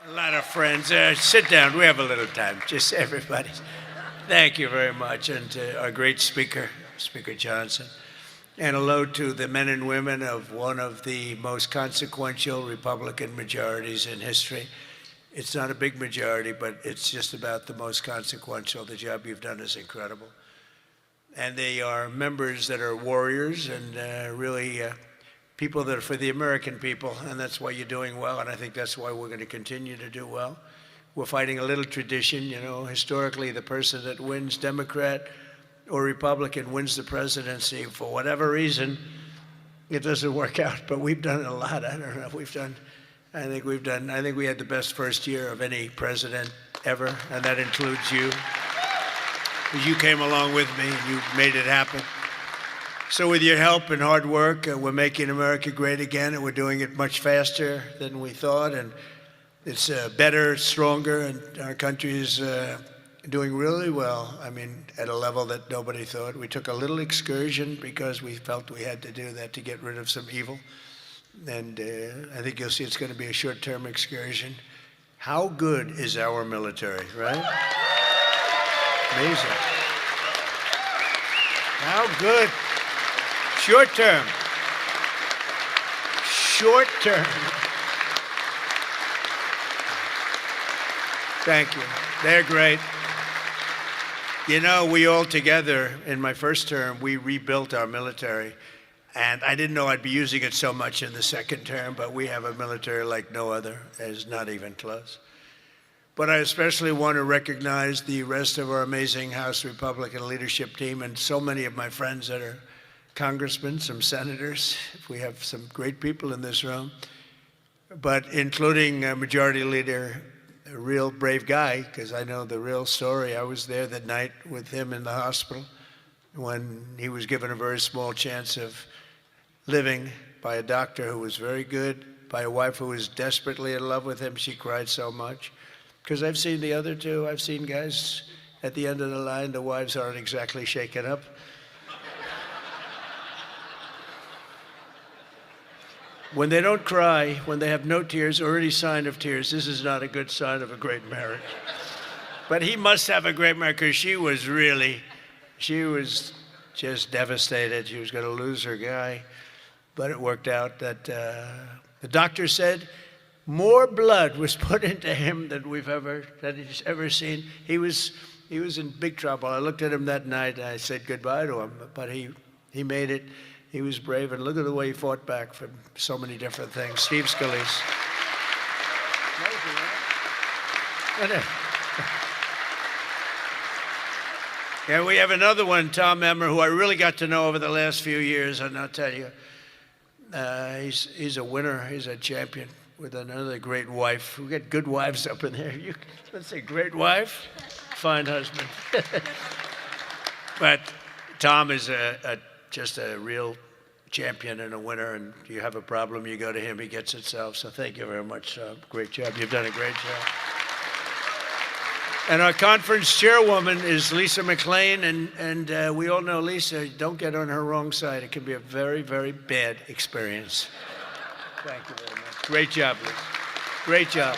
A lot of friends. Sit down. We have a little time. Just everybody. Thank you very much. And our great speaker, Speaker Johnson. And hello to the men and women of one of the most consequential Republican majorities in history. It's not a big majority, but it's just about the most consequential. The job you've done is incredible. And they are members that are warriors and really people that are for the American people, and that's why you're doing well, and I think that's why we're going to continue to do well. We're fighting a little tradition, you know, historically the person that wins, Democrat or Republican, wins the presidency. For whatever reason, it doesn't work out, but we've done a lot. I don't know, I think we had the best first year of any president ever, and that includes you. You came along with me and you made it happen. So with your help and hard work, we're making America great again, and we're doing it much faster than we thought, and it's better, stronger, and our country is doing really well. I mean, at a level that nobody thought. We took a little excursion because we felt we had to do that to get rid of some evil, and I think you'll see it's going to be a short-term excursion. How good is our military, right? Amazing. How good. Short term. Short term. Thank you. They're great. You know, we all together, in my first term, we rebuilt our military. And I didn't know I'd be using it so much in the second term, but we have a military like no other. It's not even close. But I especially want to recognize the rest of our amazing House Republican leadership team and so many of my friends that are congressmen, some senators. We have some great people in this room, but including Majority Leader, a real brave guy, because I know the real story. I was there that night with him in the hospital when he was given a very small chance of living by a doctor who was very good, by a wife who was desperately in love with him. She cried so much. Because I've seen the other two. I've seen guys at the end of the line, the wives aren't exactly shaken up. When they don't cry, when they have no tears or any sign of tears, this is not a good sign of a great marriage. But he must have a great marriage, because she was just devastated. She was going to lose her guy. But it worked out that the doctor said more blood was put into him than he's ever seen. He was in big trouble. I looked at him that night and I said goodbye to him, but he made it. He was brave, and look at the way he fought back from so many different things. Steve Scalise. And we have another one, Tom Emmer, who I really got to know over the last few years, and I'll tell you, he's a winner. He's a champion with another great wife. We got good wives up in there. Let's say great wife, fine husband. But Tom is just a real champion and a winner, and you have a problem, you go to him, he gets it solved. So thank you very much. Great job. You've done a great job. And our conference chairwoman is Lisa McLean, and we all know Lisa. Don't get on her wrong side. It can be a very, very bad experience. Thank you very much. Great job, Lisa. Great job.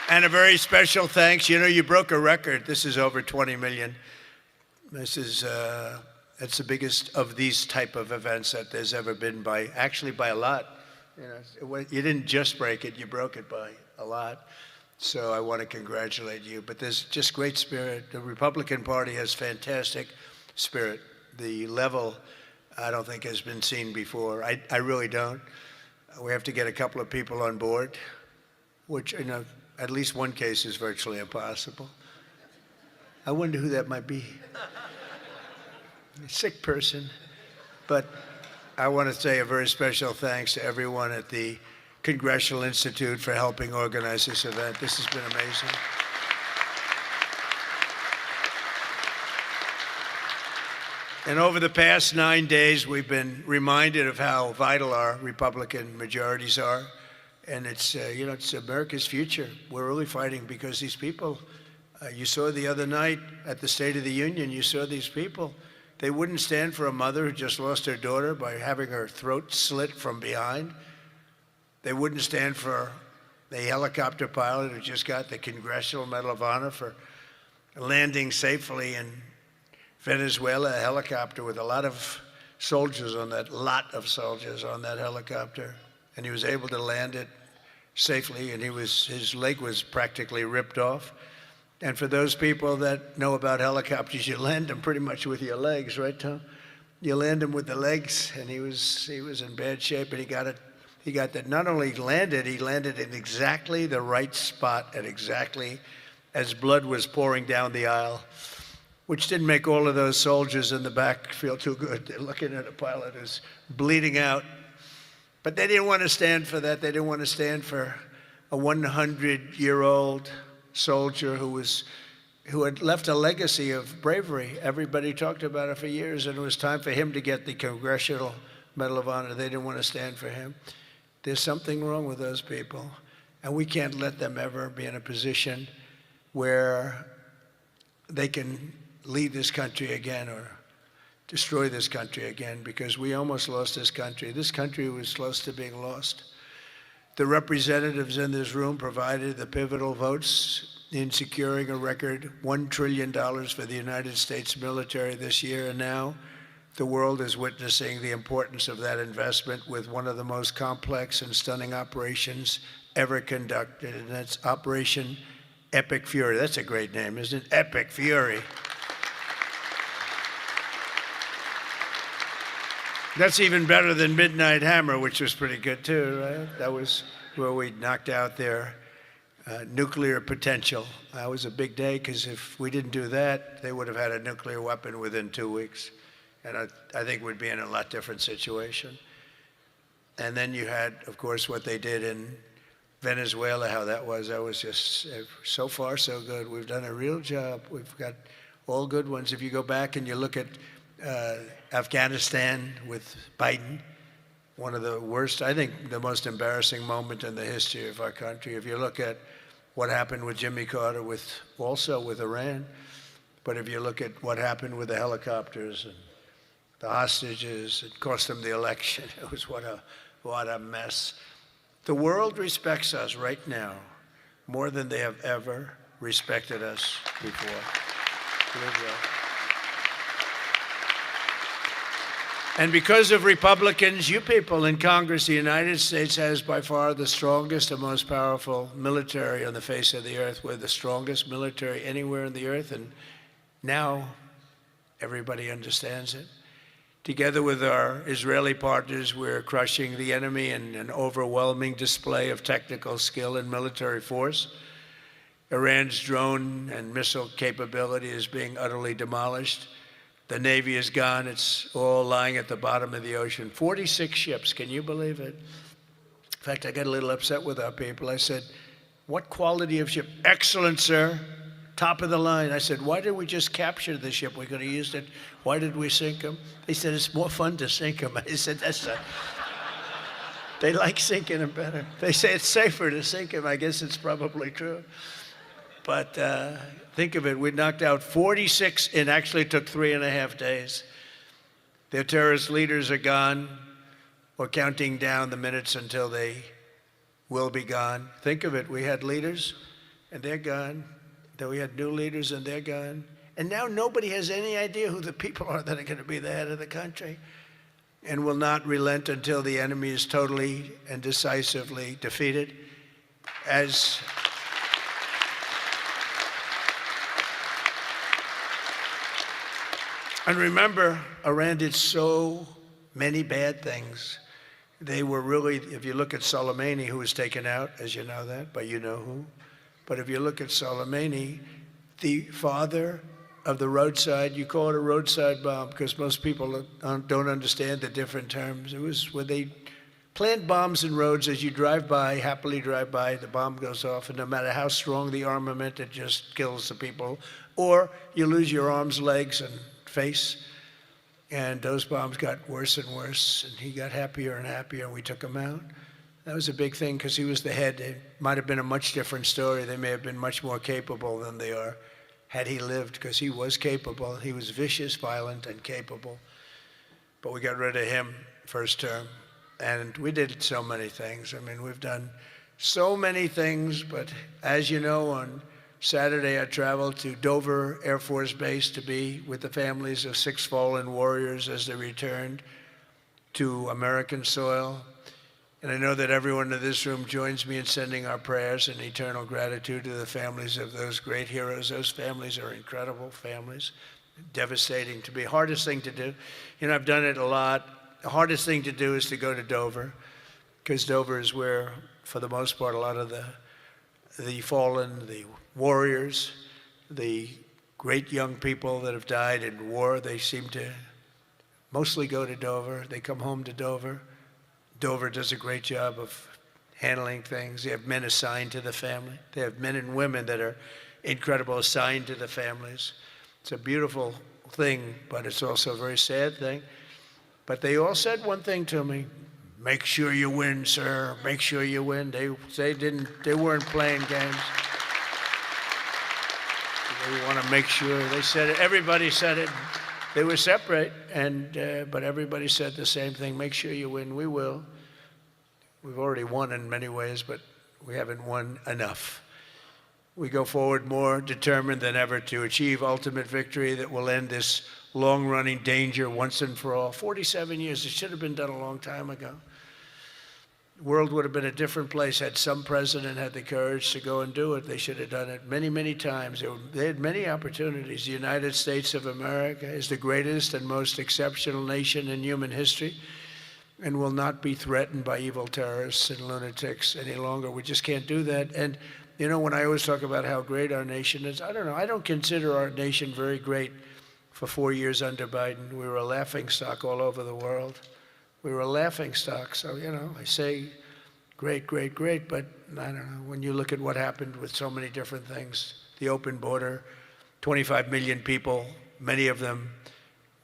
And a very special thanks. You know, you broke a record. This is over 20 million. This is it's the biggest of these type of events that there's ever been by a lot. You know, you didn't just break it, you broke it by a lot. So I want to congratulate you. But there's just great spirit. The Republican Party has fantastic spirit. The level, I don't think, has been seen before. I really don't. We have to get a couple of people on board, which, you know, at least one case is virtually impossible. I wonder who that might be. A sick person. But I want to say a very special thanks to everyone at the Congressional Institute for helping organize this event. This has been amazing. And over the past 9 days, we've been reminded of how vital our Republican majorities are. And it's, you know, it's America's future. We're really fighting because these people, you saw the other night at the State of the Union, you saw these people. They wouldn't stand for a mother who just lost her daughter by having her throat slit from behind. They wouldn't stand for a helicopter pilot who just got the Congressional Medal of Honor for landing safely in Venezuela, a helicopter with a lot of soldiers on that helicopter. And he was able to land it safely, and his leg was practically ripped off. And for those people that know about helicopters, you land them pretty much with your legs, right, Tom? You land them with the legs, and he was in bad shape, and he got that. Not only landed, he landed in exactly the right spot at exactly as blood was pouring down the aisle, which didn't make all of those soldiers in the back feel too good. They're looking at a pilot who's bleeding out. But they didn't want to stand for that. They didn't want to stand for a 100-year-old soldier who had left a legacy of bravery. Everybody talked about it for years, and it was time for him to get the Congressional Medal of Honor. They didn't want to stand for him. There's something wrong with those people, and we can't let them ever be in a position where they can lead this country again or destroy this country again, because we almost lost this country. This country was close to being lost. The representatives in this room provided the pivotal votes in securing a record $1 trillion for the United States military this year, and now the world is witnessing the importance of that investment with one of the most complex and stunning operations ever conducted, and that's Operation Epic Fury. That's a great name, isn't it? Epic Fury. That's even better than Midnight Hammer, which was pretty good too, right? That was where we knocked out their nuclear potential. That was a big day, because if we didn't do that, they would have had a nuclear weapon within 2 weeks. And I think we'd be in a lot different situation. And then you had, of course, what they did in Venezuela, how that was just so far so good. We've done a real job. We've got all good ones. If you go back and you look at Afghanistan with Biden, one of the worst, I think the most embarrassing moment in the history of our country. If you look at what happened with Jimmy Carter, also with Iran, but if you look at what happened with the helicopters and the hostages, it cost them the election. It was what a mess. The world respects us right now more than they have ever respected us before. And because of Republicans, you people in Congress, the United States has by far the strongest and most powerful military on the face of the earth. We're the strongest military anywhere on the earth, and now everybody understands it. Together with our Israeli partners, we're crushing the enemy in an overwhelming display of technical skill and military force. Iran's drone and missile capability is being utterly demolished. The Navy is gone. It's all lying at the bottom of the ocean. 46 ships, can you believe it? In fact, I got a little upset with our people. I said, what quality of ship? Excellent, sir. Top of the line. I said, why did we just capture the ship? We could have used it. Why did we sink them? They said, it's more fun to sink them. I said, they like sinking them better. They say it's safer to sink them. I guess it's probably true. But think of it, we knocked out 46, and actually took 3.5 days. Their terrorist leaders are gone. We're counting down the minutes until they will be gone. Think of it, we had leaders, and they're gone. Then we had new leaders, and they're gone. And now nobody has any idea who the people are that are going to be the head of the country, and will not relent until the enemy is totally and decisively defeated. And remember, Iran did so many bad things. They were really, if you look at Soleimani, who was taken out, as you know that, but you know who. But if you look at Soleimani, the father of the roadside, you call it a roadside bomb because most people don't understand the different terms. It was when they plant bombs in roads, as you drive by, happily drive by, the bomb goes off, and no matter how strong the armament, it just kills the people. Or you lose your arms, legs, and face. And those bombs got worse and worse, and he got happier and happier, and we took him out. That was a big thing because he was the head. It might have been a much different story. They may have been much more capable than they are had he lived, because he was capable. He was vicious, violent, and capable. But we got rid of him first term. And we did so many things. I mean, we've done So many things, but as you know, on Saturday I traveled to Dover Air Force Base to be with the families of 6 fallen warriors as they returned to American soil. And I know that everyone in this room joins me in sending our prayers and eternal gratitude to the families of those great heroes. Those families are incredible families. Devastating to be. Hardest thing to do. You know, I've done it a lot. The hardest thing to do is to go to Dover, because Dover is where, for the most part, a lot of the fallen, the warriors, the great young people that have died in war, they seem to mostly go to Dover. They come home to Dover. Dover does a great job of handling things. They have men assigned to the family. They have men and women that are incredible, assigned to the families. It's a beautiful thing, but it's also a very sad thing. But they all said one thing to me: make sure you win, sir. Make sure you win. They weren't playing games. They want to make sure. They said it. Everybody said it. They were separate, but everybody said the same thing: make sure you win. We will. We've already won in many ways, but we haven't won enough. We go forward more determined than ever to achieve ultimate victory that will end this long-running danger once and for all. 47 years, it should have been done a long time ago. The world would have been a different place had some president had the courage to go and do it. They should have done it many, many times. They had many opportunities. The United States of America is the greatest and most exceptional nation in human history, and will not be threatened by evil terrorists and lunatics any longer. We just can't do that. And you know, when I always talk about how great our nation is, I don't know, I don't consider our nation very great. For 4 years under Biden, we were a laughingstock all over the world. We were a laughingstock. So, you know, I say great, great, great, but I don't know, when you look at what happened with so many different things, the open border, 25 million people, many of them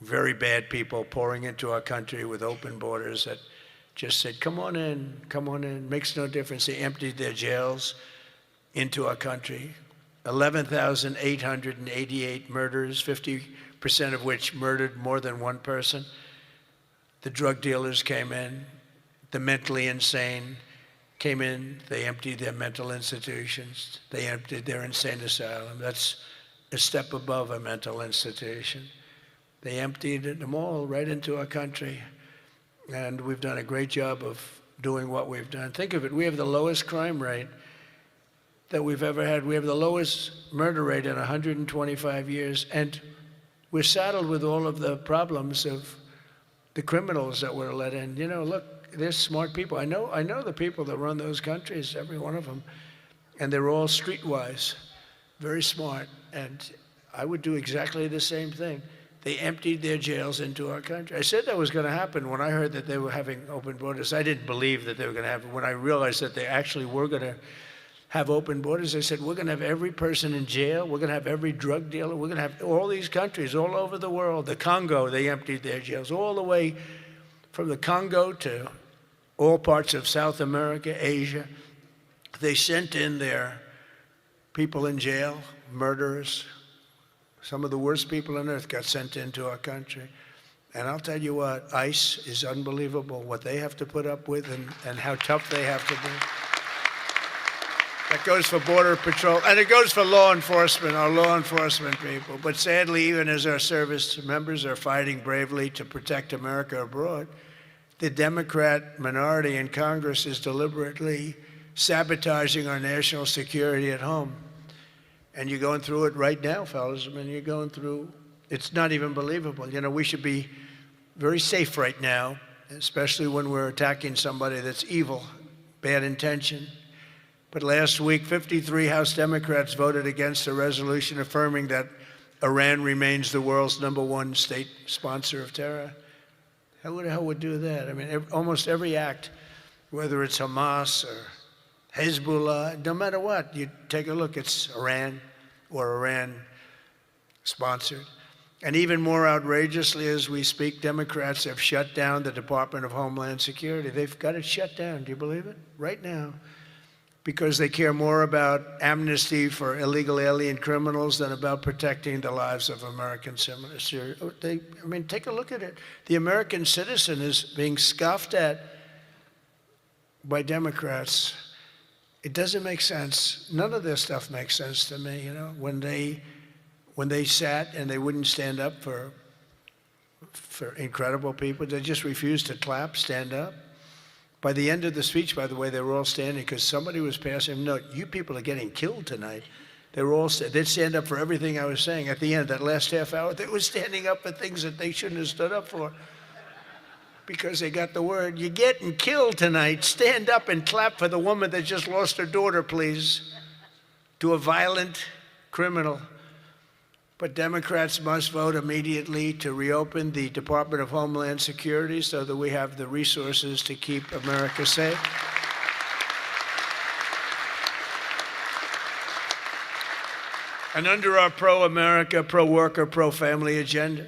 very bad people pouring into our country with open borders that just said, come on in, makes no difference. They emptied their jails into our country. 11,888 murders, 50% of which murdered more than one person. The drug dealers came in, the mentally insane came in, they emptied their mental institutions, they emptied their insane asylum. That's a step above a mental institution. They emptied them all right into our country, and we've done a great job of doing what we've done. Think of it, we have the lowest crime rate that we've ever had. We have the lowest murder rate in 125 years, and we're saddled with all of the problems of the criminals that were let in. You know, look, they're smart people. I know the people that run those countries, every one of them, and they're all streetwise, very smart, and I would do exactly the same thing. They emptied their jails into our country. I said that was going to happen when I heard that they were having open borders. I didn't believe that they were going to happen. When I realized that they actually were going to have open borders, I said, we're going to have every person in jail. We're going to have every drug dealer. We're going to have all these countries all over the world. The Congo, they emptied their jails all the way from the Congo to all parts of South America, Asia. They sent in their people in jail, murderers. Some of the worst people on earth got sent into our country. And I'll tell you what, ICE is unbelievable, what they have to put up with and how tough they have to be. That goes for Border Patrol, and it goes for law enforcement, our law enforcement people. But sadly, even as our service members are fighting bravely to protect America abroad, the Democrat minority in Congress is deliberately sabotaging our national security at home. And you're going through it right now, fellas. I mean, you're going through, it's not even believable. You know, we should be very safe right now, especially when we're attacking somebody that's evil, bad intention. But last week, 53 House Democrats voted against a resolution affirming that Iran remains the world's #1 state sponsor of terror. Who the hell would do that? I mean, almost every act, whether it's Hamas or Hezbollah, no matter what, you take a look, it's Iran or Iran sponsored. And even more outrageously, as we speak, Democrats have shut down the Department of Homeland Security. They've got it shut down. Do you believe it? Right now. Because they care more about amnesty for illegal alien criminals than about protecting the lives of American citizens. I mean, take a look at it. The American citizen is being scoffed at by Democrats it doesn't make sense. None of this stuff makes sense to me, when they sat and they wouldn't stand up for incredible people. They just refused to clap, stand up. By the end of the speech, by the way, they were all standing because somebody was passing them. No, you people are getting killed tonight. They were all, they'd stand up for everything I was saying. At the end, that last half hour, they were standing up for things that they shouldn't have stood up for because they got the word, you're getting killed tonight. Stand up and clap for the woman that just lost her daughter, please, to a violent criminal. But Democrats must vote immediately to reopen the Department of Homeland Security so that we have the resources to keep America safe. And under our pro-America, pro-worker, pro-family agenda,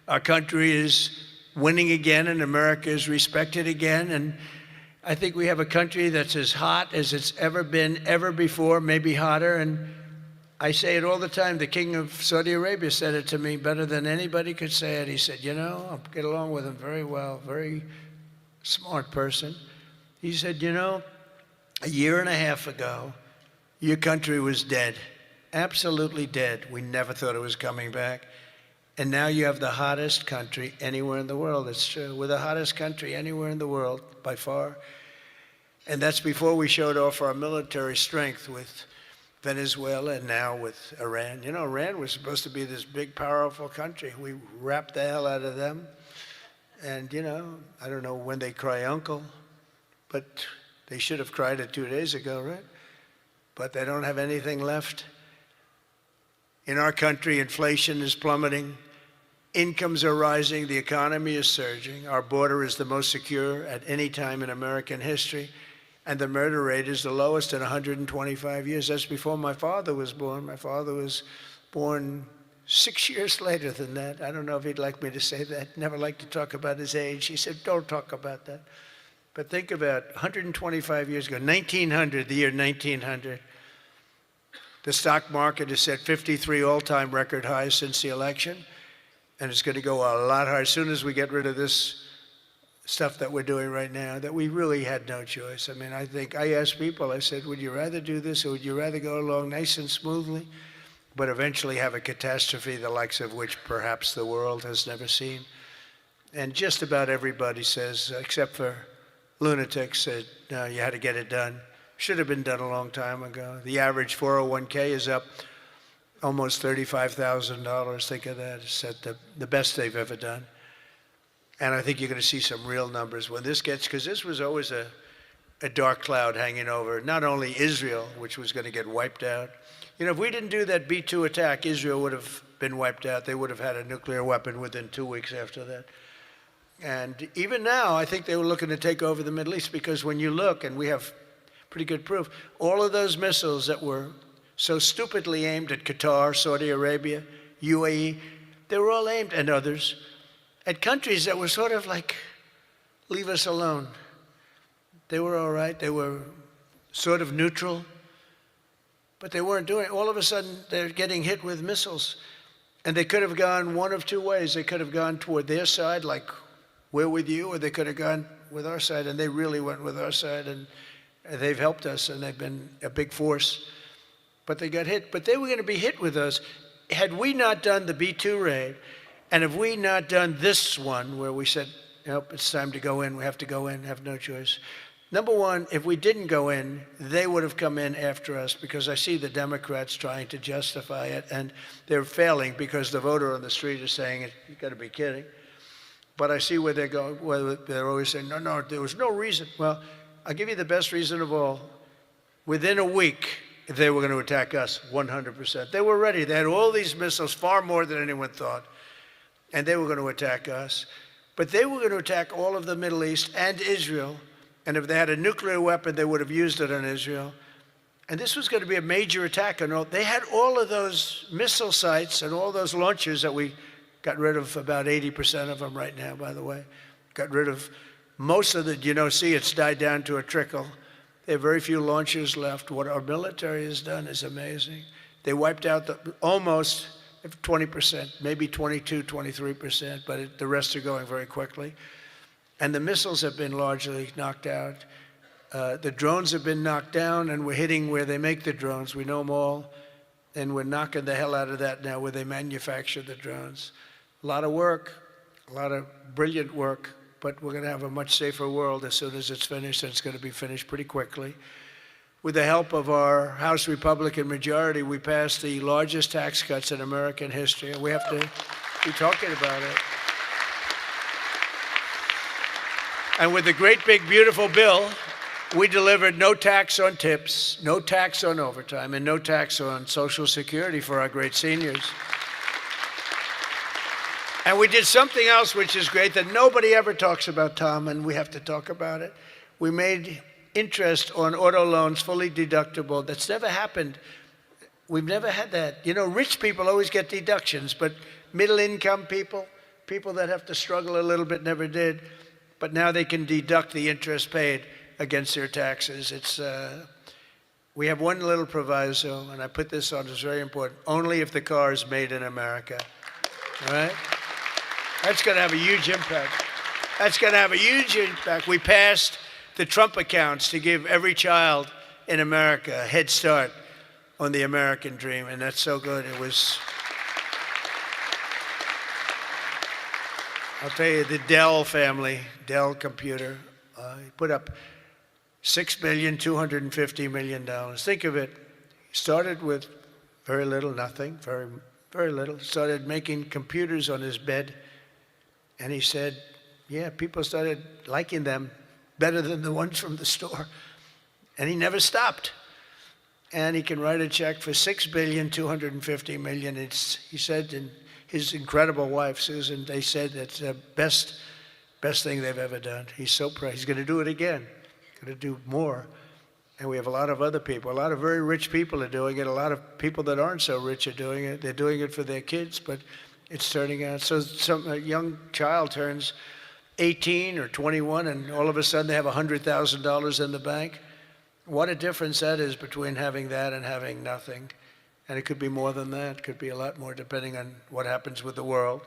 our country is winning again and America is respected again. And I think we have a country that's as hot as it's ever been, ever before, maybe hotter. And I say it all the time. The king of Saudi Arabia said it to me better than anybody could say it. He said, I get along with him very well, very smart person. He said, a year and a half ago, your country was dead, absolutely dead. We never thought it was coming back. And now you have the hottest country anywhere in the world. It's true. We're the hottest country anywhere in the world, by far. And that's before we showed off our military strength with Venezuela and now with Iran. Iran was supposed to be this big, powerful country. We wrapped the hell out of them. And, I don't know when they cry uncle, but they should have cried it 2 days ago, right? But they don't have anything left. In our country, inflation is plummeting. Incomes are rising. The economy is surging. Our border is the most secure at any time in American history. And the murder rate is the lowest in 125 years. That's before my father was born. My father was born 6 years later than that. I don't know if he'd like me to say that. Never liked to talk about his age. He said, don't talk about that. But think about 125 years ago, 1900, the year 1900. The stock market has set 53 all-time record highs since the election. And it's going to go a lot higher as soon as we get rid of this stuff that we're doing right now, that we really had no choice. I mean, I asked people, I said, would you rather do this or would you rather go along nice and smoothly, but eventually have a catastrophe the likes of which perhaps the world has never seen? And just about everybody says, except for lunatics, said, no, you had to get it done. Should have been done a long time ago. The average 401k is up almost $35,000. Think of that. It's at the best they've ever done. And I think you're going to see some real numbers when this gets, because this was always a dark cloud hanging over not only Israel, which was going to get wiped out. If we didn't do that B-2 attack, Israel would have been wiped out. They would have had a nuclear weapon within 2 weeks after that. And even now, I think they were looking to take over the Middle East because when you look, and we have pretty good proof, all of those missiles that were so stupidly aimed at Qatar, Saudi Arabia, UAE, they were all aimed, and others, at countries that were sort of like, leave us alone. They were all right. They were sort of neutral, but they weren't doing it. All of a sudden, they're getting hit with missiles. And they could have gone one of two ways. They could have gone toward their side, like we're with you, or they could have gone with our side, and they really went with our side, and they've helped us, and they've been a big force. But they got hit. But they were going to be hit with us. Had we not done the B-2 raid, and have we not done this one where we said, nope, it's time to go in, we have to go in, have no choice. Number one, if we didn't go in, they would have come in after us because I see the Democrats trying to justify it, and they're failing because the voter on the street is saying, you've got to be kidding. But I see where they're going, where they're always saying, no, there was no reason. Well, I'll give you the best reason of all. Within a week, they were going to attack us 100%. They were ready. They had all these missiles, far more than anyone thought. And they were going to attack us. But they were going to attack all of the Middle East and Israel. And if they had a nuclear weapon, they would have used it on Israel. And this was going to be a major attack. They had all of those missile sites and all those launchers that we got rid of, about 80% of them right now, by the way. Got rid of most of the, see, it's died down to a trickle. There are very few launchers left. What our military has done is amazing. They wiped out almost 20%, maybe 22, 23%, but the rest are going very quickly. And the missiles have been largely knocked out. The drones have been knocked down, and we're hitting where they make the drones. We know them all, and we're knocking the hell out of that now where they manufacture the drones. A lot of work, a lot of brilliant work, but we're going to have a much safer world as soon as it's finished, and it's going to be finished pretty quickly. With the help of our House Republican majority, we passed the largest tax cuts in American history, and we have to be talking about it. And with the great big beautiful bill, we delivered no tax on tips, no tax on overtime, and no tax on Social Security for our great seniors. And we did something else which is great that nobody ever talks about, Tom, and we have to talk about it. We made interest on auto loans fully deductible. That's never happened. We've never had that. You know, rich people always get deductions, but middle-income people, people that have to struggle a little bit, never did. But now they can deduct the interest paid against their taxes. We have one little proviso, and I put this on, it's very important. Only if the car is made in America. All right? That's going to have a huge impact. That's going to have a huge impact. We passed the Trump accounts to give every child in America a head start on the American dream, and that's so good. It was, I'll tell you, the Dell family, Dell computer, put up $6,250,000,000. Think of it. He started with very little, nothing, very, very little. Started making computers on his bed, and he said, yeah, people started liking them better than the ones from the store. And he never stopped. And he can write a check for $6,250,000,000. He said, and his incredible wife, Susan, they said that's the best thing they've ever done. He's so proud. He's going to do it again. Going to do more. And we have a lot of other people. A lot of very rich people are doing it. A lot of people that aren't so rich are doing it. They're doing it for their kids, but it's turning out. So a young child turns 18 or 21, and all of a sudden they have $100,000 in the bank. What a difference that is between having that and having nothing. And it could be more than that. It could be a lot more depending on what happens with the world.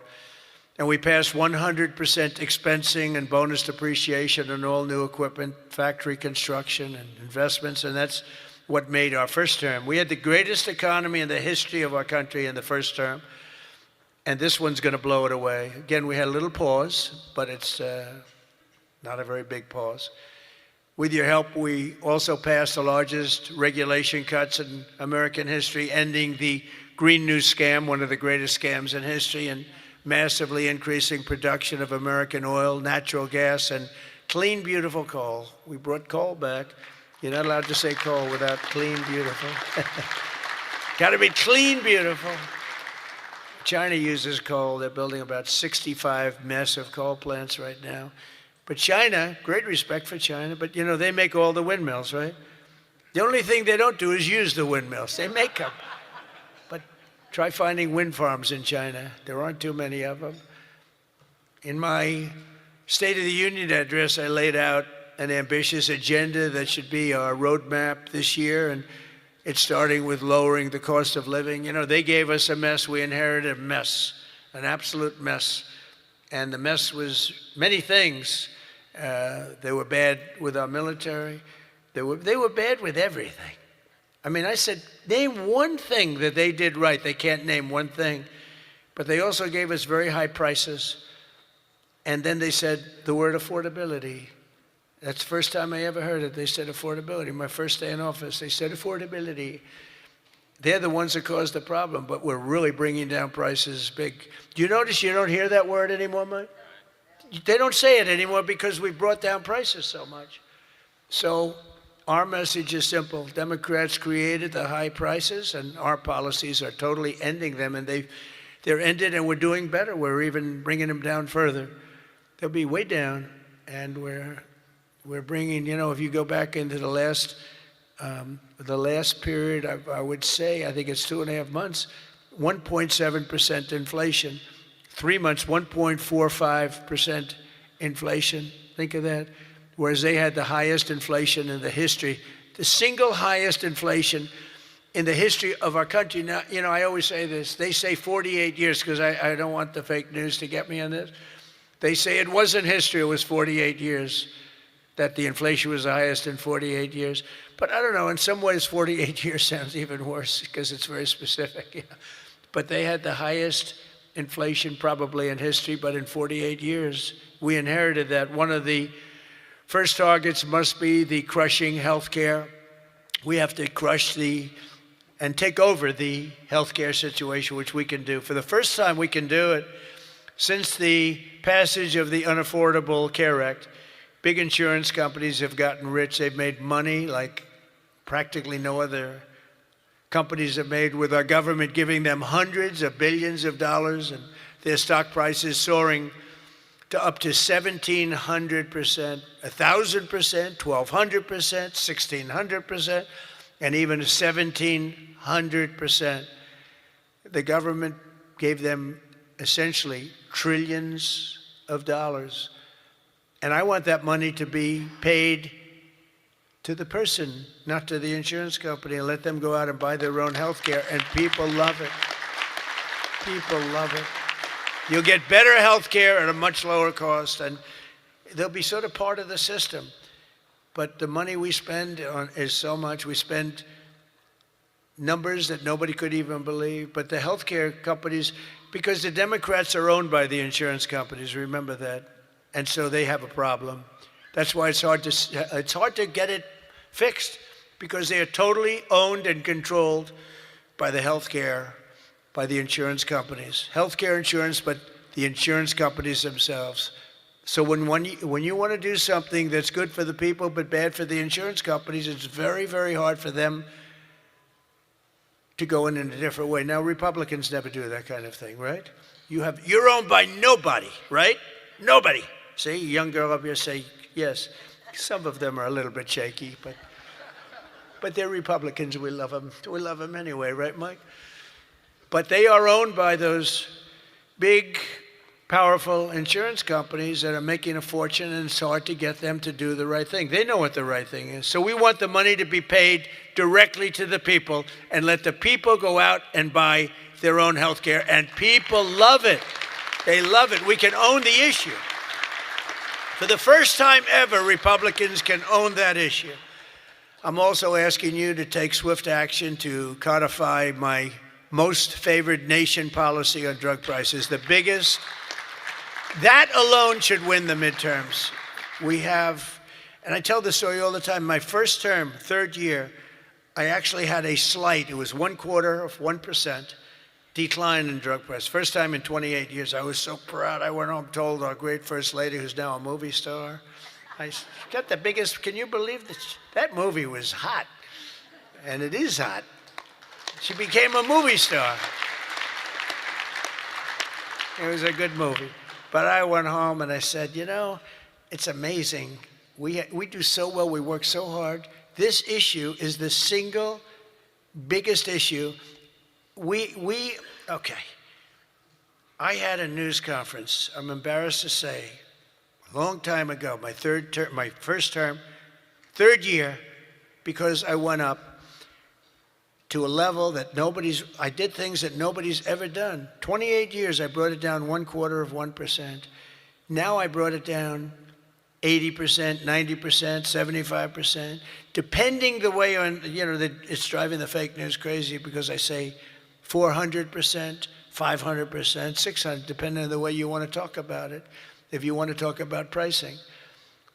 And we passed 100% expensing and bonus depreciation on all new equipment, factory construction and investments, and that's what made our first term. We had the greatest economy in the history of our country in the first term, and this one's going to blow it away. Again, we had a little pause, but it's not a very big pause. With your help, we also passed the largest regulation cuts in American history, ending the Green New Scam, one of the greatest scams in history, and massively increasing production of American oil, natural gas, and clean, beautiful coal. We brought coal back. You're not allowed to say coal without clean, beautiful. Got to be clean, beautiful. China uses coal. They're building about 65 massive coal plants right now. But China, great respect for China, but you know, they make all the windmills, right? The only thing they don't do is use the windmills. They make them. But try finding wind farms in China. There aren't too many of them. In my State of the Union address, I laid out an ambitious agenda that should be our roadmap this year, and it's starting with lowering the cost of living. You know, they gave us a mess. We inherited a mess, an absolute mess. And the mess was many things. They were bad with our military. They were bad with everything. I mean, I said, name one thing that they did right. They can't name one thing. But they also gave us very high prices. And then they said the word affordability. That's the first time I ever heard it. They said affordability. My first day in office, they said affordability. They're the ones that caused the problem, but we're really bringing down prices big. Do you notice you don't hear that word anymore, Mike? They don't say it anymore because we've brought down prices so much. So our message is simple. Democrats created the high prices, and our policies are totally ending them, and they're ended, and we're doing better. We're even bringing them down further. They'll be way down, and we're bringing, you know, if you go back into the last period, I would say, I think it's 2.5 months, 1.7% inflation. 3 months, 1.45% inflation. Think of that. Whereas they had the highest inflation in the history, the single highest inflation in the history of our country. Now, you know, I always say this. They say 48 years because I don't want the fake news to get me on this. They say it wasn't history, it was 48 years. that the inflation was the highest in 48 years. But I don't know, in some ways 48 years sounds even worse because it's very specific. Yeah. But they had the highest inflation probably in history, but in 48 years, we inherited that. One of the first targets must be the crushing healthcare. We have to crush and take over the healthcare situation, which we can do. For the first time, we can do it since the passage of the Unaffordable Care Act. Big insurance companies have gotten rich. They've made money like practically no other companies have made, with our government giving them hundreds of billions of dollars, and their stock prices soaring to up to 1,700%, 1,000%, 1,200%, 1,600%, and even 1,700%. The government gave them essentially trillions of dollars. And I want that money to be paid to the person, not to the insurance company, and let them go out and buy their own health care. And people love it. People love it. You'll get better health care at a much lower cost, and they'll be sort of part of the system. But the money we spend is so much. We spend numbers that nobody could even believe. But the healthcare companies, because the Democrats are owned by the insurance companies, remember that. And so they have a problem. That's why it's hard to get it fixed, because they are totally owned and controlled by the insurance companies. Healthcare insurance, but the insurance companies themselves. So when you want to do something that's good for the people but bad for the insurance companies, it's very, very hard for them to go in a different way. Now, Republicans never do that kind of thing, right? You're owned by nobody, right? Nobody. See, a young girl up here say yes. Some of them are a little bit shaky, but they're Republicans. We love them. We love them anyway, right, Mike? But they are owned by those big, powerful insurance companies that are making a fortune, and it's hard to get them to do the right thing. They know what the right thing is. So we want the money to be paid directly to the people and let the people go out and buy their own health care. And people love it. They love it. We can own the issue. For the first time ever, Republicans can own that issue. I'm also asking you to take swift action to codify my most favored nation policy on drug prices, the biggest. That alone should win the midterms. We have, and I tell this story all the time, my first term, third year, I actually had a slight, it was 0.25% decline in drug prices. First time in 28 years. I was so proud. I went home, told our great First Lady, who's now a movie star, I got the biggest, can you believe this? That movie was hot, and it is hot. She became a movie star. It was a good movie. But I went home and I said, you know, it's amazing. We do so well, we work so hard. This issue is the single biggest issue. Okay. I had a news conference, I'm embarrassed to say, a long time ago, my first term, third year, because I went up to a level that I did things that nobody's ever done. 28 years, I brought it down 0.25%. Now I brought it down 80%, 90%, 75%, depending the way it's driving the fake news crazy, because I say 400%, 500%, 600, depending on the way you want to talk about it, if you want to talk about pricing.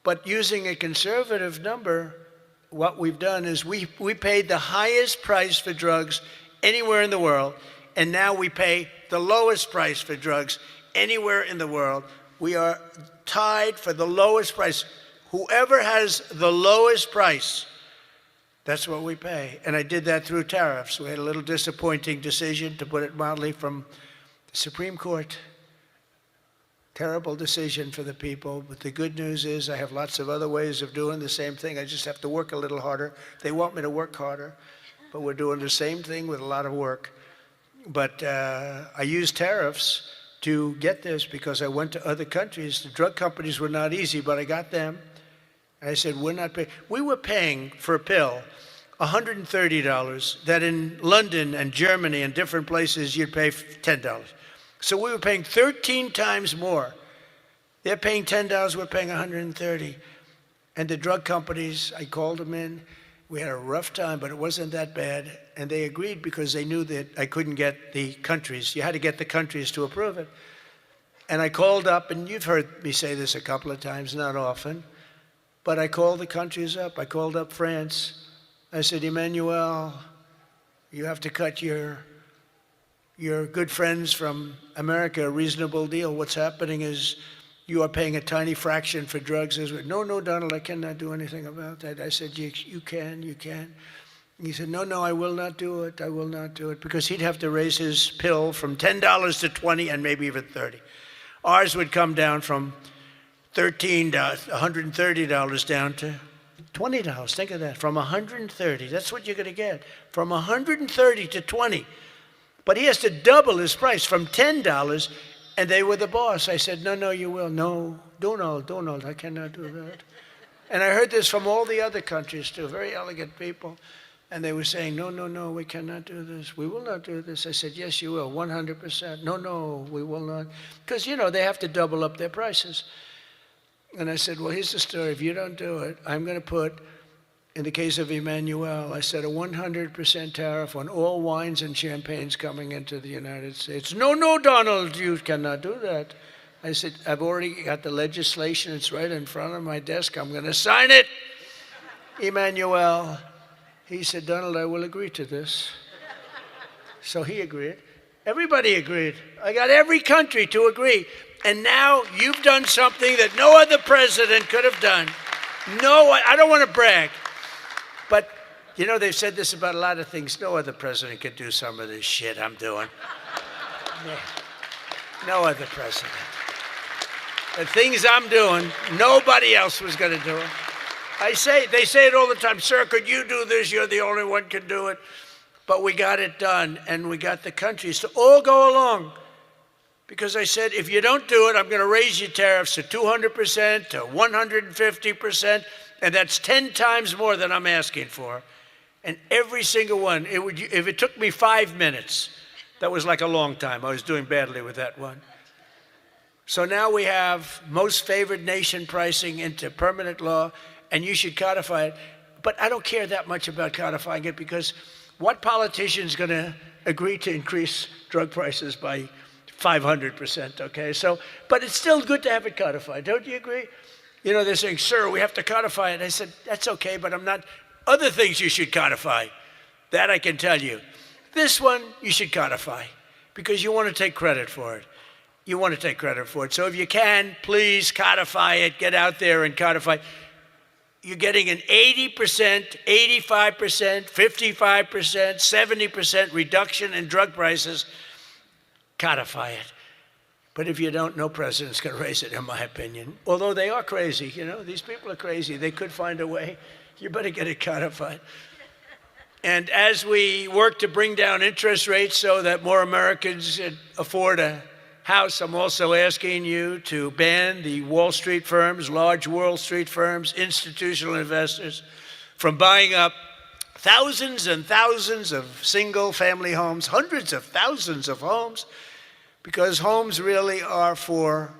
But using a conservative number, what we've done is we paid the highest price for drugs anywhere in the world, and now we pay the lowest price for drugs anywhere in the world. We are tied for the lowest price. Whoever has the lowest price, that's what we pay. And I did that through tariffs. We had a little disappointing decision, to put it mildly, from the Supreme Court. Terrible decision for the people, but the good news is I have lots of other ways of doing the same thing. I just have to work a little harder. They want me to work harder, but we're doing the same thing with a lot of work. But I used tariffs to get this because I went to other countries. The drug companies were not easy, but I got them. I said, we're not paying. We were paying for a pill $130 that in London and Germany and different places you'd pay $10. So we were paying 13 times more. They're paying $10, we're paying $130. And the drug companies, I called them in. We had a rough time, but it wasn't that bad. And they agreed because they knew that I couldn't get the countries. You had to get the countries to approve it. And I called up, and you've heard me say this a couple of times, not often, but I called the countries up. I called up France. I said, Emmanuel, you have to cut your good friends from America a reasonable deal. What's happening is you are paying a tiny fraction for drugs. I said, no, Donald, I cannot do anything about that. I said, you can. And he said, no, I will not do it. I will not do it. Because he'd have to raise his pill from $10 to $20 and maybe even $30. Ours would come down from $13 to $130 down to $20. Think of that, from $130. That's what you're going to get, from $130 to $20. But he has to double his price from $10, and they were the boss. I said, no, you will. No, Donald, I cannot do that. And I heard this from all the other countries too, very elegant people. And they were saying, no, we cannot do this. We will not do this. I said, yes, you will, 100%. No, we will not. Because, they have to double up their prices. And I said, well, here's the story. If you don't do it, I'm going to put, in the case of Emmanuel, I said a 100% tariff on all wines and champagnes coming into the United States. No, Donald, you cannot do that. I said, I've already got the legislation. It's right in front of my desk. I'm going to sign it. Emmanuel. He said, Donald, I will agree to this. So he agreed. Everybody agreed. I got every country to agree. And now you've done something that no other president could have done. No, I don't want to brag. But, they've said this about a lot of things. No other president could do some of this shit I'm doing. No other president. The things I'm doing, nobody else was going to do it. They say it all the time, sir, could you do this? You're the only one can do it. But we got it done, and we got the countries to all go along. Because I said, if you don't do it, I'm going to raise your tariffs to 200%, to 150%, and that's 10 times more than I'm asking for. And every single one, if it took me 5 minutes, that was like a long time. I was doing badly with that one. So now we have most favored nation pricing into permanent law, and you should codify it. But I don't care that much about codifying it, because what politician is going to agree to increase drug prices by 500%, okay? So, but it's still good to have it codified. Don't you agree? They're saying, sir, we have to codify it. I said, that's okay, but I'm not. Other things you should codify. That I can tell you. This one, you should codify, because you want to take credit for it. You want to take credit for it. So if you can, please codify it. Get out there and codify. You're getting an 80%, 85%, 55%, 70% reduction in drug prices. Codify it. But if you don't, no president's going to raise it, in my opinion. Although they are crazy, these people are crazy. They could find a way. You better get it codified. And as we work to bring down interest rates so that more Americans afford a house, I'm also asking you to ban the Wall Street firms, large Wall Street firms, institutional investors, from buying up thousands and thousands of single-family homes, hundreds of thousands of homes, because homes really are for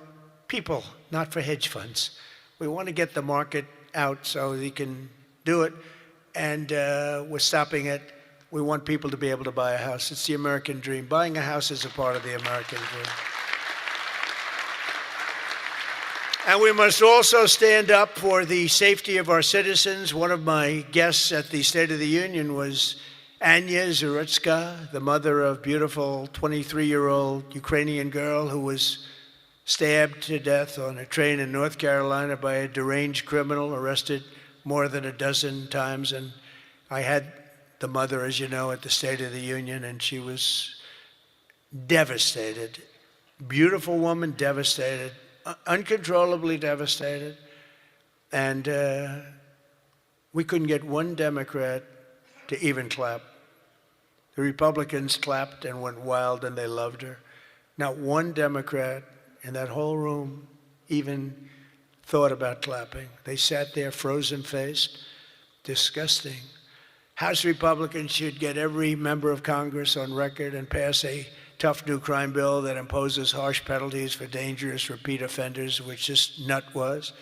people, not for hedge funds. We want to get the market out so they can do it, and we're stopping it. We want people to be able to buy a house. It's the American dream. Buying a house is a part of the American dream. And we must also stand up for the safety of our citizens. One of my guests at the State of the Union was Anya Zurutska, the mother of beautiful 23-year-old Ukrainian girl who was stabbed to death on a train in North Carolina by a deranged criminal, arrested more than a dozen times. And I had the mother, as you know, at the State of the Union, and she was devastated. Beautiful woman, devastated, uncontrollably devastated. And we couldn't get one Democrat to even clap. The Republicans clapped and went wild, and they loved her. Not one Democrat in that whole room even thought about clapping. They sat there frozen-faced, disgusting. House Republicans should get every member of Congress on record and pass a tough new crime bill that imposes harsh penalties for dangerous repeat offenders, which this nut was.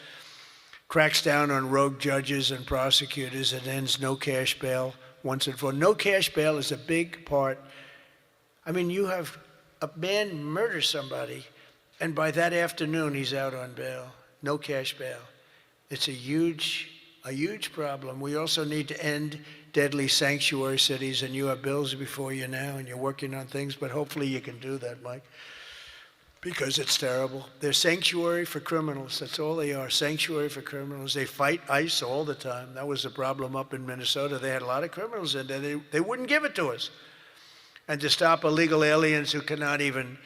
cracks down on rogue judges and prosecutors, and ends no cash bail once and for all. No cash bail is a big part. I mean, you have a man murder somebody, and by that afternoon, he's out on bail. No cash bail. It's a huge problem. We also need to end deadly sanctuary cities, and you have bills before you now, and you're working on things, but hopefully you can do that, Mike, because it's terrible. They're sanctuary for criminals. That's all they are, sanctuary for criminals. They fight ICE all the time. That was the problem up in Minnesota. They had a lot of criminals in there. They wouldn't give it to us. And to stop illegal aliens who cannot even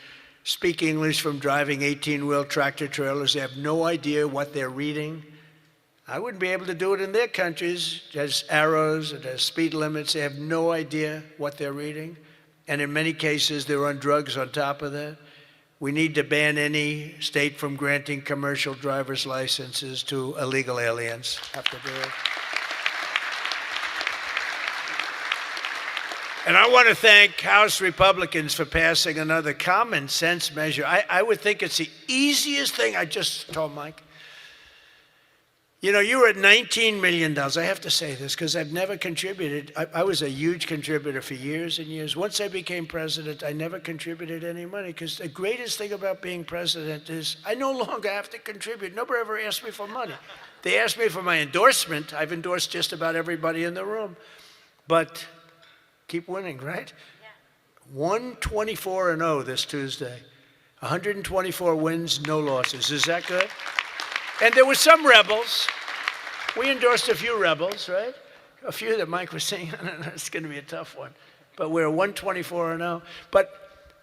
speak English from driving 18-wheel tractor trailers. They have no idea what they're reading. I wouldn't be able to do it in their countries. There's arrows, there's speed limits. They have no idea what they're reading. And in many cases, they're on drugs on top of that. We need to ban any state from granting commercial driver's licenses to illegal aliens. Have to do it. And I want to thank House Republicans for passing another common sense measure. I would think it's the easiest thing. I just told Mike. You know, you were at $19 million. I have to say this because I've never contributed. I was a huge contributor for years and years. Once I became president, I never contributed any money because the greatest thing about being president is I no longer have to contribute. Nobody ever asked me for money. They asked me for my endorsement. I've endorsed just about everybody in the room. But keep winning, right? Yeah. 124-0 this Tuesday. 124 wins, no losses. Is that good? And there were some rebels. We endorsed a few rebels, right? A few that Mike was saying, it's going to be a tough one. But we're 124-0. But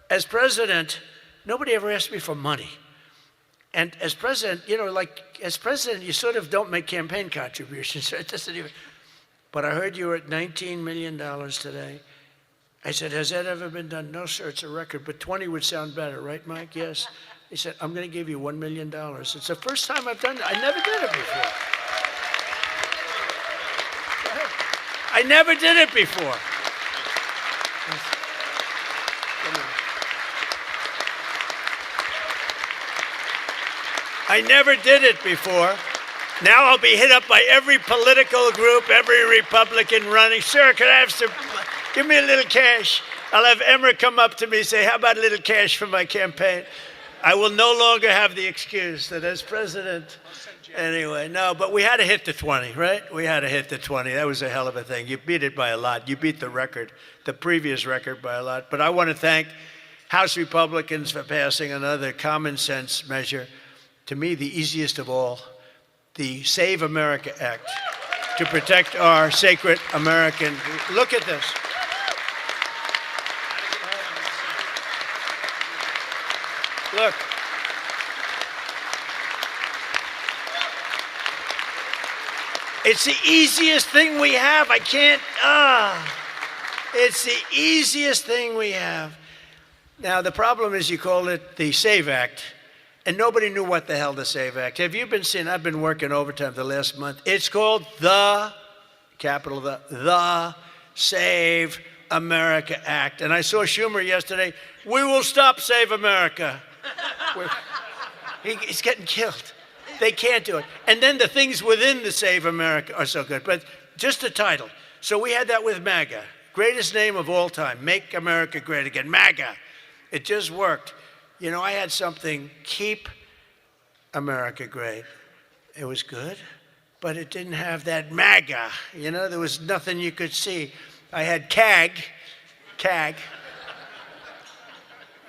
as president, nobody ever asked me for money. And as president, you know, like as president, you sort of don't make campaign contributions. Right? It doesn't even. But I heard you were at $19 million today. I said, has that ever been done? No, sir, it's a record. But 20 would sound better, right, Mike? Yes. He said, I'm going to give you $1 million. It's the first time I've done it. I never did it before. I never did it before. I never did it before. Now I'll be hit up by every political group, every Republican running. Sir, can I have some, give me a little cash. I'll have Emmer come up to me and say, how about a little cash for my campaign? I will no longer have the excuse that as president, anyway, no, but we had to hit the 20, right? We had to hit the 20. That was a hell of a thing. You beat it by a lot. You beat the record, the previous record by a lot. But I want to thank House Republicans for passing another common sense measure, to me, the easiest of all, the Save America Act, to protect our sacred American. Look at this. Look. It's the easiest thing we have. I can't, it's the easiest thing we have. Now, the problem is you call it the SAVE Act, and nobody knew what the hell the SAVE Act. Have you been seeing, I've been working overtime the last month. It's called the, capital the Save America Act. And I saw Schumer yesterday, we will stop Save America. He's getting killed. They can't do it. And then the things within the Save America are so good. But just the title. So we had that with MAGA. Greatest name of all time. Make America Great Again. MAGA. It just worked. You know, I had something, Keep America Great. It was good, but it didn't have that MAGA. You know, there was nothing you could see. I had CAG.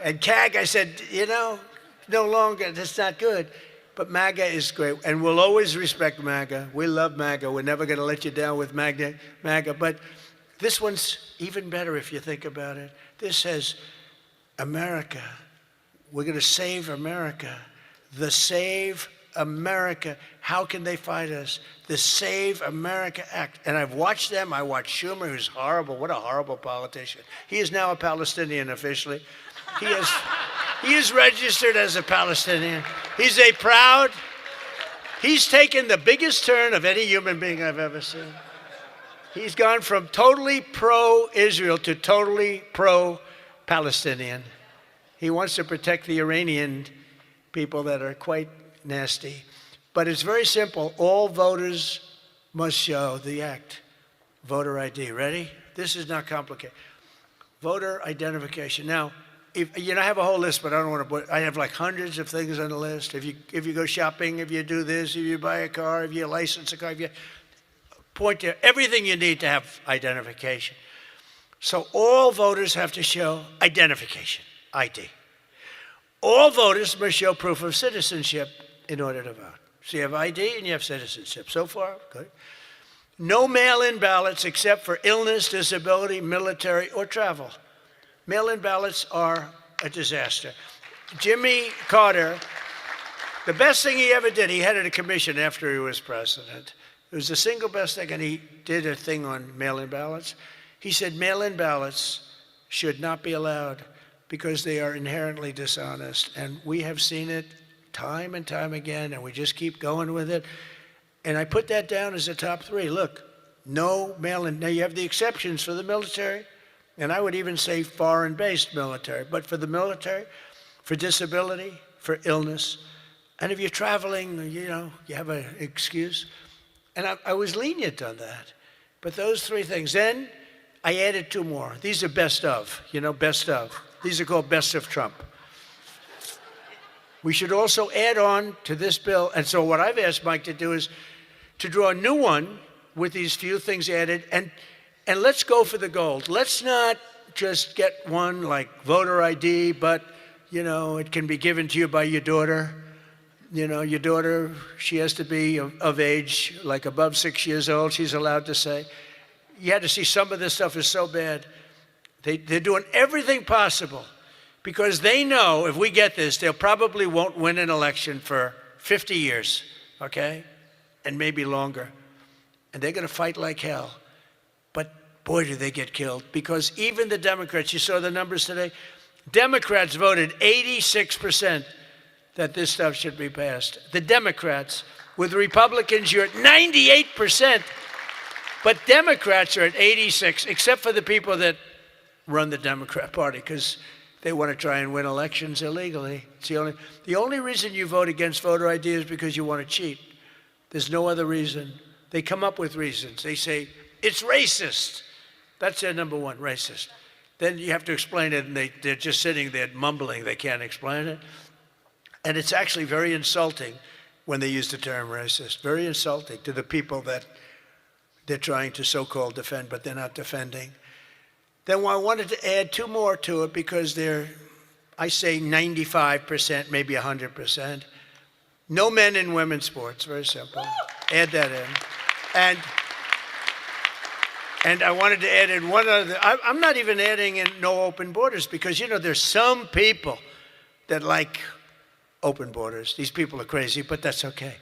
And CAG, I said, you know, no longer, that's not good. But MAGA is great, and we'll always respect MAGA. We love MAGA. We're never going to let you down with MAGA. But this one's even better if you think about it. This says, America. We're going to save America. The Save America. How can they fight us? The Save America Act. And I've watched them. I watched Schumer, who's horrible. What a horrible politician. He is now a Palestinian officially. He is registered as a Palestinian. He's taken the biggest turn of any human being I've ever seen. He's gone from totally pro-Israel to totally pro-Palestinian. He wants to protect the Iranian people that are quite nasty. But it's very simple. All voters must show the act. Voter ID. Ready? This is not complicated. Voter identification. Now, if I have a whole list, but I don't want to put. I have like hundreds of things on the list. If you go shopping, if you do this, if you buy a car, if you license a car, if you point to everything you need to have identification. So all voters have to show identification, ID. All voters must show proof of citizenship in order to vote. So you have ID and you have citizenship. So far, good. No mail-in ballots except for illness, disability, military, or travel. Mail-in ballots are a disaster. Jimmy Carter, the best thing he ever did, he headed a commission after he was president. It was the single best thing, and he did a thing on mail-in ballots. He said mail-in ballots should not be allowed because they are inherently dishonest. And we have seen it time and time again, and we just keep going with it. And I put that down as a top 3. Look, no mail-in. Now, you have the exceptions for the military, and I would even say foreign-based military. But for the military, for disability, for illness, and if you're traveling, you have an excuse. And I was lenient on that. But those 3 things. Then I added 2 more. These are best of, best of. These are called best of Trump. We should also add on to this bill. And so what I've asked Mike to do is to draw a new one with these few things added. And let's go for the gold. Let's not just get one like voter ID, but, it can be given to you by your daughter. Your daughter, she has to be of age, like above 6 years old, she's allowed to say. You had to see some of this stuff is so bad. They're doing everything possible because they know if we get this, they probably won't win an election for 50 years, okay? And maybe longer. And they're going to fight like hell. But boy, do they get killed. Because even the Democrats, you saw the numbers today, Democrats voted 86% that this stuff should be passed. The Democrats. With Republicans, you're at 98%. But Democrats are at 86, except for the people that run the Democrat Party, because they want to try and win elections illegally. It's the only reason you vote against voter ID is because you want to cheat. There's no other reason. They come up with reasons. They say, it's racist. That's their number one, racist. Then you have to explain it, and they're just sitting there mumbling. They can't explain it. And it's actually very insulting when they use the term racist. Very insulting to the people that they're trying to so-called defend, but they're not defending. Then I wanted to add 2 more to it because they're, I say 95%, maybe 100%. No men in women's sports, very simple. Add that in. And I wanted to add in one other, I'm not even adding in no open borders because, there's some people that like open borders. These people are crazy, but that's okay.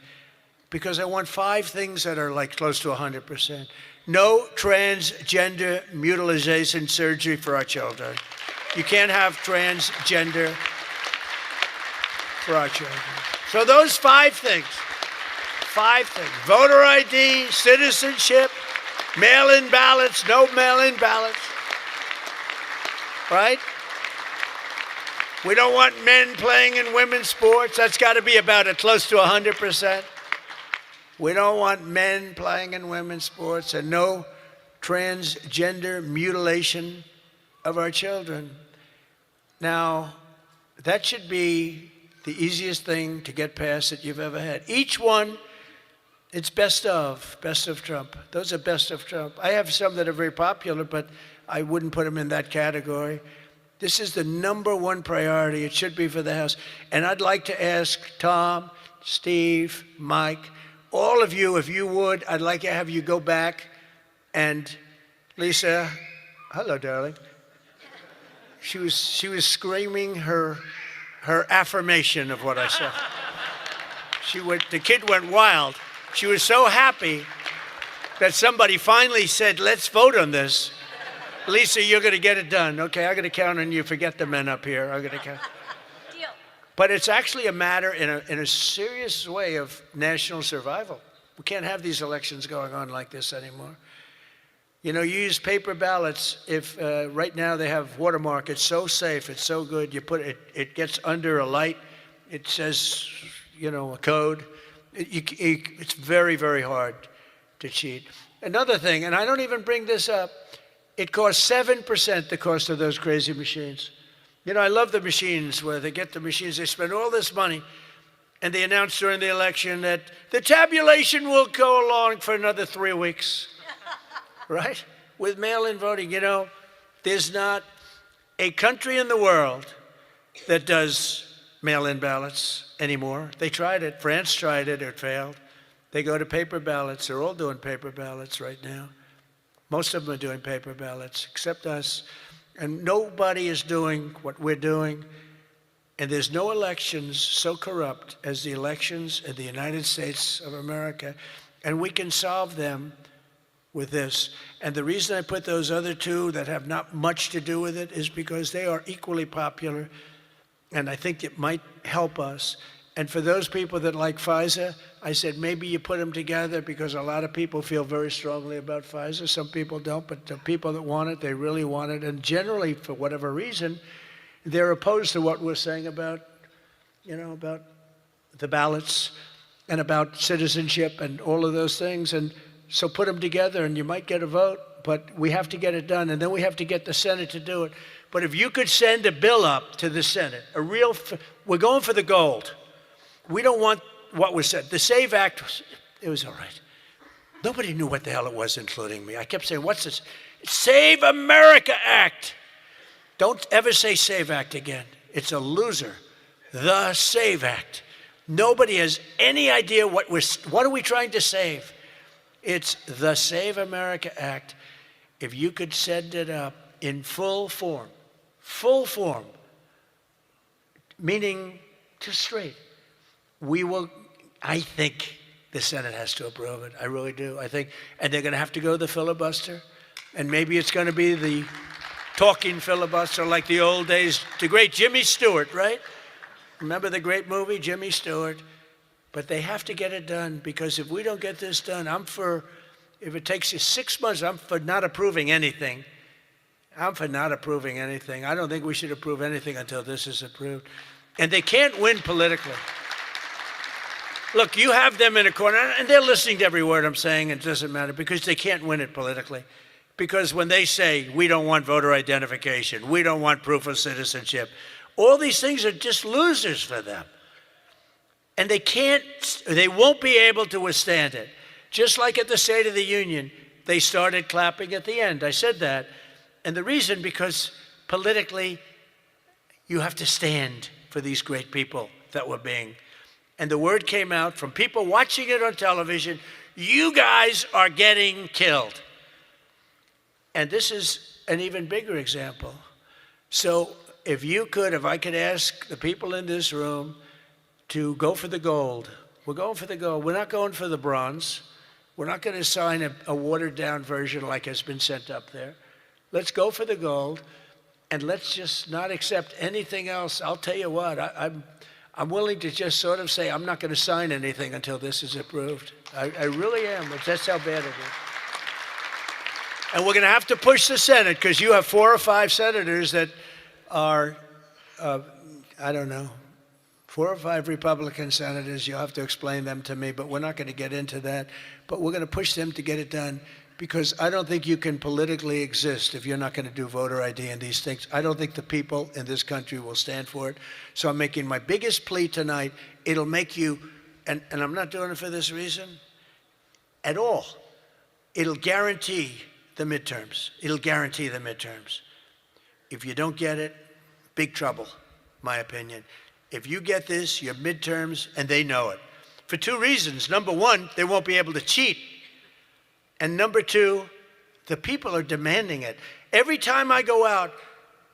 Because I want 5 things that are like close to 100%. No transgender mutilation surgery for our children. You can't have transgender for our children. So those 5 things. 5 things. Voter ID, citizenship, mail-in ballots, no mail-in ballots. Right? We don't want men playing in women's sports. That's got to be about close to 100%. We don't want men playing in women's sports and no transgender mutilation of our children. Now, that should be the easiest thing to get past that you've ever had. Each one, it's best of Trump. Those are best of Trump. I have some that are very popular, but I wouldn't put them in that category. This is the number 1 priority. It should be for the House. And I'd like to ask Tom, Steve, Mike, all of you, if you would, I'd like to have you go back and Lisa, hello, darling. She was screaming her affirmation of what I said. The kid went wild. She was so happy that somebody finally said, let's vote on this. Lisa, you're going to get it done. Okay, I'm going to count on you. Forget the men up here. I'm going to count. Deal. But it's actually a matter in a serious way of national survival. We can't have these elections going on like this anymore. You use paper ballots. If right now they have watermark, it's so safe, it's so good. You put it gets under a light. It says, a code. It's very, very hard to cheat. Another thing, and I don't even bring this up, it costs 7% the cost of those crazy machines. You know, I love the machines where they get the machines, they spend all this money, and they announce during the election that the tabulation will go along for another 3 weeks, right? With mail-in voting, you know, there's not a country in the world that does mail-in ballots anymore. They tried it. France tried it. It failed. They go to paper ballots. They're all doing paper ballots right now. Most of them are doing paper ballots, except us. And nobody is doing what we're doing. And there's no elections so corrupt as the elections in the United States of America. And we can solve them with this. And the reason I put those other two that have not much to do with it is because they are equally popular. And I think it might help us. And for those people that like FISA, I said maybe you put them together because a lot of people feel very strongly about FISA. Some people don't, but the people that want it, they really want it. And generally, for whatever reason, they're opposed to what we're saying about, you know, about the ballots and about citizenship and all of those things. And so put them together and you might get a vote, but we have to get it done. And then we have to get the Senate to do it. But if you could send a bill up to the Senate, we're going for the gold. We don't want what was said. The SAVE Act, it was all right. Nobody knew what the hell it was, including me. I kept saying, what's this? Save America Act. Don't ever say SAVE Act again. It's a loser. The SAVE Act. Nobody has any idea what are we trying to save. It's the Save America Act. If you could send it up in full form, meaning just straight, we will, I think the Senate has to approve it. I really do. I think, and they're going to have to go the filibuster, and maybe it's going to be the talking filibuster like the old days, the great Jimmy Stewart, right? Remember the great movie, Jimmy Stewart? But they have to get it done, because if we don't get this done, if it takes you 6 months, I'm for not approving anything. I'm for not approving anything. I don't think we should approve anything until this is approved. And they can't win politically. Look, you have them in a corner, and they're listening to every word I'm saying, and it doesn't matter, because they can't win it politically. Because when they say, we don't want voter identification, we don't want proof of citizenship, all these things are just losers for them. And they won't be able to withstand it. Just like at the State of the Union, they started clapping at the end. I said that. And the reason, because politically, you have to stand for these great people that were being. And the word came out from people watching it on television, you guys are getting killed. And this is an even bigger example. So if I could ask the people in this room to go for the gold. We're going for the gold. We're not going for the bronze. We're not going to sign a watered-down version like has been sent up there. Let's go for the gold, and let's just not accept anything else. I'll tell you what, I'm willing to just sort of say I'm not going to sign anything until this is approved. I really am. That's how bad it is. And we're going to have to push the Senate, because you have 4 or 5 senators that are, I don't know, 4 or 5 Republican senators. You'll have to explain them to me, but we're not going to get into that. But we're going to push them to get it done, because I don't think you can politically exist if you're not going to do voter ID and these things. I don't think the people in this country will stand for it. So I'm making my biggest plea tonight. It'll make you, and I'm not doing it for this reason at all. It'll guarantee the midterms. It'll guarantee the midterms. If you don't get it, big trouble, my opinion. If you get this, your midterms, and they know it. For 2 reasons. Number one, they won't be able to cheat. And number 2, the people are demanding it. Every time I go out,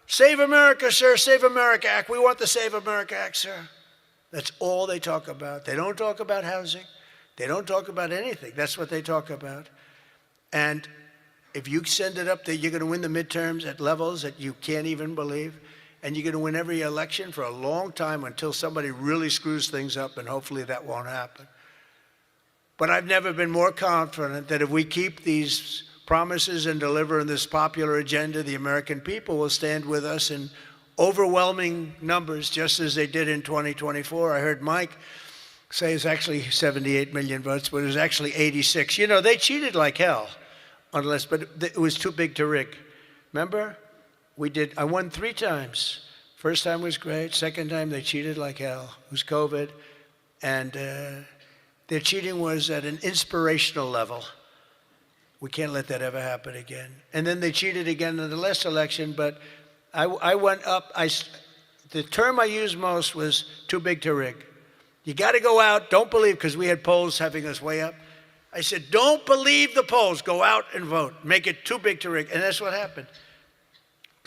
Save America, sir, Save America Act. We want the Save America Act, sir. That's all they talk about. They don't talk about housing. They don't talk about anything. That's what they talk about. And if you send it up there, you're going to win the midterms at levels that you can't even believe. And you're going to win every election for a long time until somebody really screws things up, and hopefully that won't happen. But I've never been more confident that if we keep these promises and deliver on this popular agenda, the American people will stand with us in overwhelming numbers, just as they did in 2024. I heard Mike say it's actually 78 million votes, but it was actually 86. You know, they cheated like hell, unless, but it was too big to rig. Remember? I won 3 times. First time was great. Second time, they cheated like hell. It was COVID. And their cheating was at an inspirational level. We can't let that ever happen again. And then they cheated again in the last election, but I went up. The term I used most was too big to rig. You got to go out, don't believe, because we had polls having us way up. I said, don't believe the polls, go out and vote. Make it too big to rig. And that's what happened.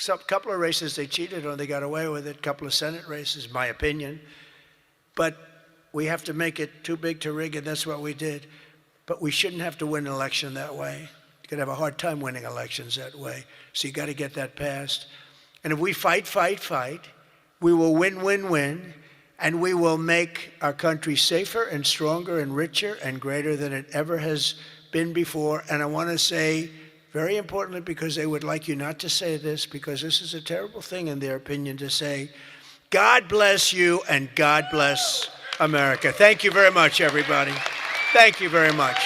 A couple of races they cheated on, they got away with it. A couple of Senate races, my opinion. But we have to make it too big to rig, and that's what we did. But we shouldn't have to win an election that way. You're going to have a hard time winning elections that way. So you got to get that passed. And if we fight, we will win, and we will make our country safer and stronger and richer and greater than it ever has been before. And I want to say, very importantly, because they would like you not to say this, because this is a terrible thing in their opinion to say, God bless you and God bless America. Thank you very much, everybody. Thank you very much.